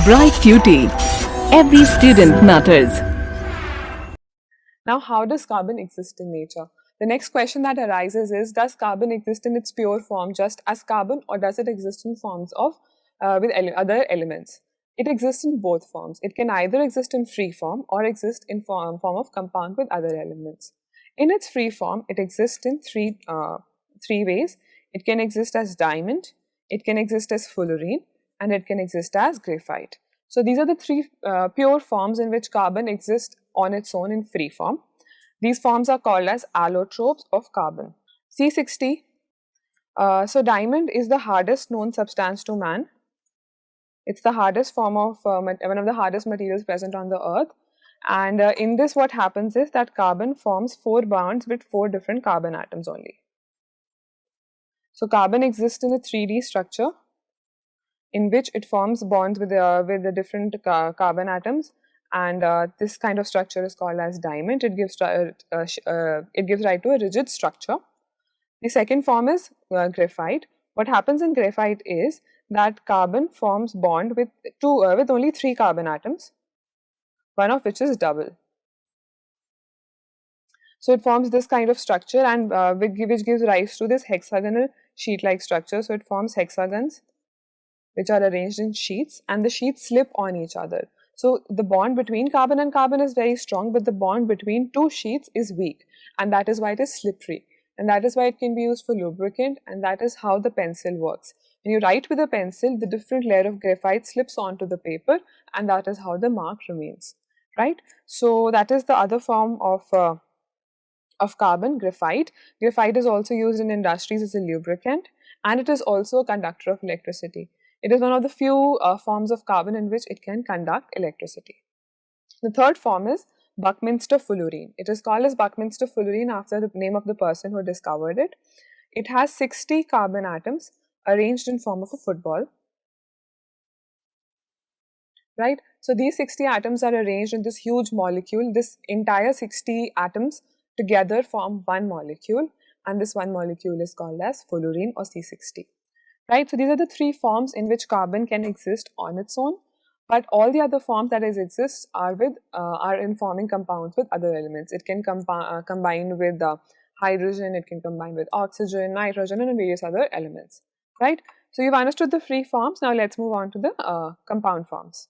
Bright QT. Every student matters. Now, how does carbon exist in nature? The next question that arises is, does carbon exist in its pure form just as carbon, or does it exist in forms of other elements? It exists in both forms. It can either exist in free form or exist in form of compound with other elements. In its free form, it exists in three ways. It can exist as diamond, it can exist as fullerene, and it can exist as graphite. So these are the three pure forms in which carbon exists on its own in free form. These forms are called as allotropes of carbon. C60. So diamond is the hardest known substance to man. It's the hardest form of one of the hardest materials present on the earth. And in this, what happens is that carbon forms 4 bonds with 4 different carbon atoms only. So carbon exists in a 3D structure in which it forms bonds with the different carbon atoms, and this kind of structure is called as diamond. It gives rise to a rigid structure. The second form is graphite. What happens in graphite is that carbon forms bond with only 3 carbon atoms, one of which is double. So it forms this kind of structure, and which gives rise to this hexagonal sheet-like structure. So it forms hexagons which are arranged in sheets, and the sheets slip on each other. So the bond between carbon and carbon is very strong, but the bond between 2 sheets is weak, and that is why it is slippery, and that is why it can be used for lubricant, and that is how the pencil works. When you write with a pencil, the different layer of graphite slips onto the paper, and that is how the mark remains, right? So that is the other form of carbon, graphite. Graphite is also used in industries as a lubricant, and it is also a conductor of electricity. It is one of the few forms of carbon in which it can conduct electricity. The third form is Buckminster fullerene. It is called as Buckminster fullerene after the name of the person who discovered it. It has 60 carbon atoms arranged in form of a football. Right? So these 60 atoms are arranged in this huge molecule. This entire 60 atoms together form one molecule, and this one molecule is called as fullerene or C60. Right? So these are the 3 forms in which carbon can exist on its own, but all the other forms that exist are in forming compounds with other elements. It can combine with hydrogen, it can combine with oxygen, nitrogen, and various other elements. Right? So you've understood the free forms. Now let's move on to the compound forms.